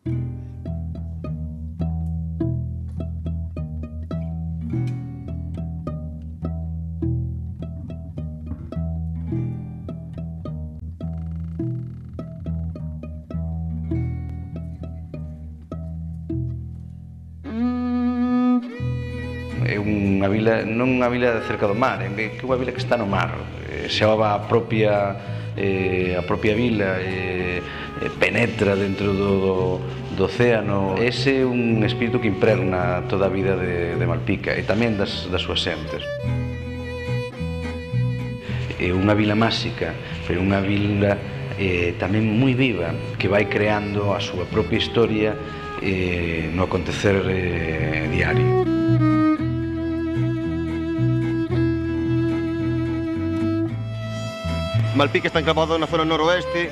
É unha vila, non unha vila cerca do mar, é unha vila que está no mar. Xa a propia vila penetra dentro do océano. Ese é un espírito que impregna toda a vida de Malpica e tamén das súas xentes. É unha vila máxica, pero unha vila tamén moi viva, que vai creando a súa propia historia no acontecer diario. Malpica está enclavado na zona noroeste,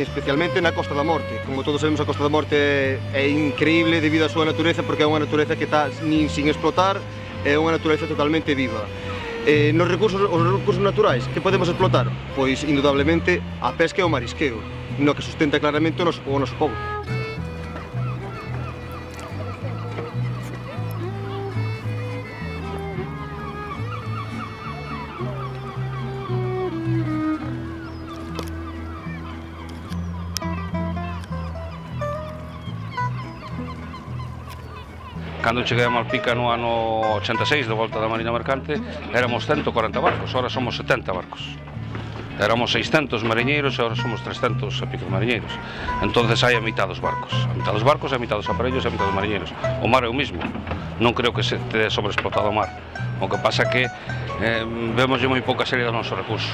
especialmente na Costa da Morte. Como todos sabemos, a Costa da Morte é increíble debido á súa natureza, porque é unha natureza que está sin explotar, é unha natureza totalmente viva. Os recursos naturais que podemos explotar? Pois, indudablemente, a pesca e o marisqueo, no que sustenta claramente o noso pobo. Cando cheguei a Malpica no ano 86, de volta da Marina Mercante, éramos 140 barcos, ahora somos 70 barcos. Éramos 600 mariñeiros e ahora somos 300 e pico mariñeiros. Entonces hai a mitad dos barcos. A mitad dos barcos, a mitad dos aparellos e a mitad dos mariñeiros. O mar é o mismo. Non creo que se te sobreexplotado o mar. O que pasa que vemos moi pouca serie dos nosos recursos.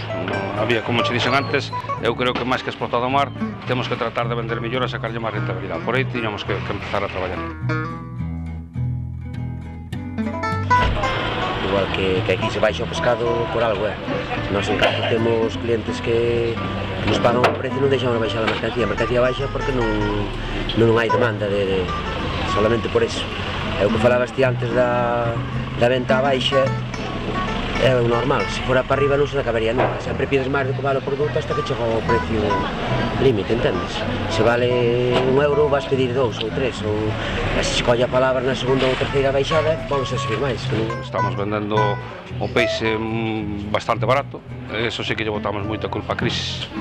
Había, como che dixen antes, eu creo que máis que explotado o mar, temos que tratar de vender mellor e sacarlle máis rentabilidade. Por aí tiñamos que empezar a traballar. Igual que aquí se baixa o pescado por algo, Nós en caso temos clientes que nos pagan o precio e non deixamos baixar a mercancía baixa porque non hai demanda, solamente por eso. É o que falabas ti antes da venta baixa, é o normal, se fora para arriba non se acabaría nunca, sempre pides máis do que vale o produto hasta que chega ao precio límite, entendes? Se vale €1 vas pedir 2 ou 3, ou se colle a palabra na segunda ou terceira baixada, vamos a subir máis. Estamos vendendo o peixe bastante barato, eso sí que lle botamos moita culpa a crisis.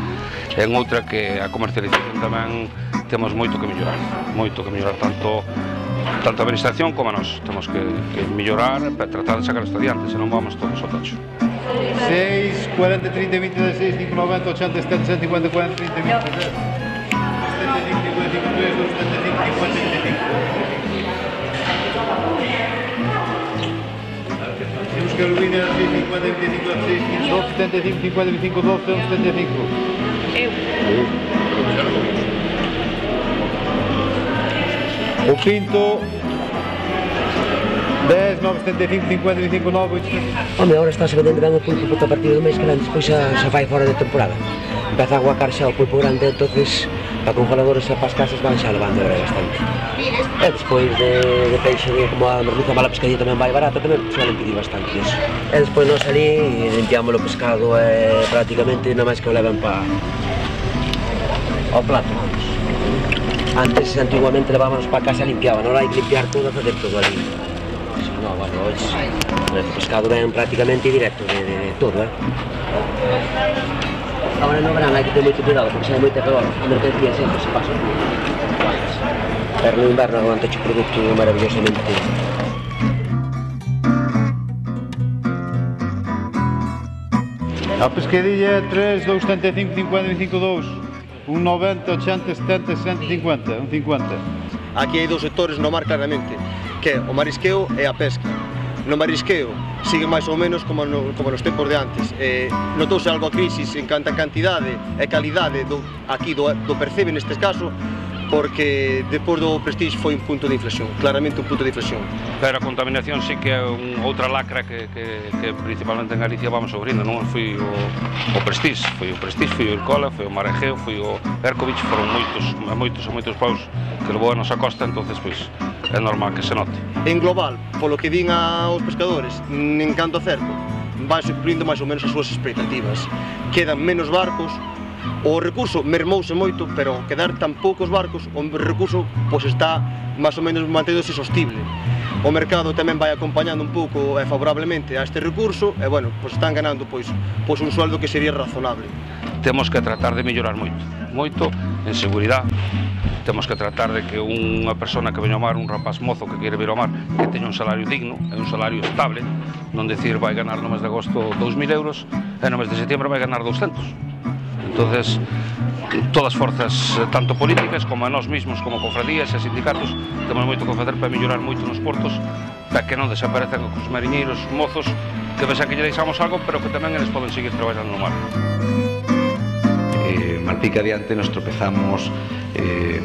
En outra que a comercialización tamén temos moito que mellorar tanto a administración como a nós. Temos que mellorar para tratar de sacar isto adiante, senón vamos todos ao tacho. 6, 40, 30, 20, 16, 5, 90, 80, 70, 150, 40, 30, 20, 75, 55, 3, 275, 50, 25. Temos que olvidar 6, 50, 25, 6, 15, 12, 75, 50, 25, 12, 75. O pinto 10, 975, 50, 25, 9, 800. Home, agora está-se vendendo ben o pulpo porque a partir do mês que vem despois xa vai fora de temporada. Empeza a aguacar xa o pulpo grande, entonces para congeladores e para as casas van xa levando agora bastante. E despois de peixe, como a merluza mala pescadilla tamén vai barata, tamén suelen pedir bastante iso. E despois nós ali limpiamos o pescado e prácticamente nada máis que o levan para ao plato, vamos. Antes, antiguamente, levábamos para casa e limpiaban, ahora hai que limpiar todo e fazer todo ali. No, bueno, hoxe, o pescado ven prácticamente directo de todo, Agora no verán hai que ter moito cuidado, porque xa hai moita calor, a mercancía sempre se pasa. Pero no inverno aguanta o produto maravillosamente. A pescadilla é 3, 275, 50, 25, 2. 90, 80, 70, 150, 50. Aquí hai dous sectores no mar claramente, que é o marisqueo e a pesca. No marisqueo sigue máis ou menos como nos tempos de antes. Notouse algo a crisis en canto a cantidade e calidade do percebe neste caso, porque depois do Prestige foi un punto de inflexión, claramente un punto de inflexión. Pero a contaminación sí que é outra lacra que principalmente en Galicia vamos sofrindo, non foi o Prestige, foi o Ircola, foi o Marejeo, foi o Ercovich, foron moitos paus que levou a nosa costa, entonces pois é normal que se note. En global, polo que din aos pescadores, en canto a cerco, vanse cumprindo máis ou menos as súas expectativas. Quedan menos barcos, O recurso mermouse moito, pero ao quedar tan poucos barcos, o recurso pois está máis ou menos manténdose sostible. O mercado tamén vai acompañando un pouco favorablemente a este recurso e, bueno, pois están ganando pois un sueldo que sería razonable. Temos que tratar de mellorar moito en seguridade. Temos que tratar de que unha persona que veña ao mar, un rapaz mozo que quere vir ao mar, que teña un salario digno, e un salario estable, non decir vai ganar no mes de agosto 2.000 euros e no mes de setembro vai ganar 200. Entonces, todas as forzas, tanto políticas como a nós mesmos, como cofradías e sindicatos, temos moito que facer para mellorar moito nos portos, para que non desaparezcan os mariñeiros mozos que pensan que lle deixamos algo, pero que tamén eles poden seguir traballando no mar. Malpica adiante nos tropezamos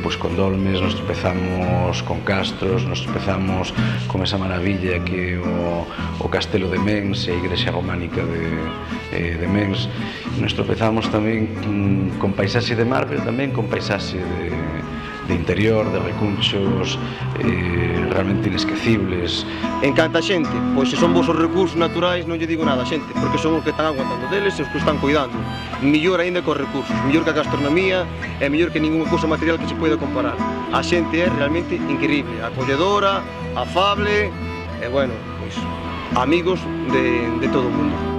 pois con dolmes, nos tropezamos con castros, nos tropezamos con esa maravilla que é o castelo de Mens e a igrexa románica de Mens. Nos tropezamos tamén con paisaxe de mar, pero tamén con paisaxe de interior, de recunchos realmente inesquecibles. Encanta a xente, pois se son vos os recursos naturais non lle digo nada a xente, porque son os que están aguantando deles e os que están cuidando. Mellor aínda que os recursos, mellor que a gastronomía e mellor que ninguna cousa material que se poida comparar. A xente é realmente increíble, acolledora, afable e, bueno, pois amigos de todo o mundo.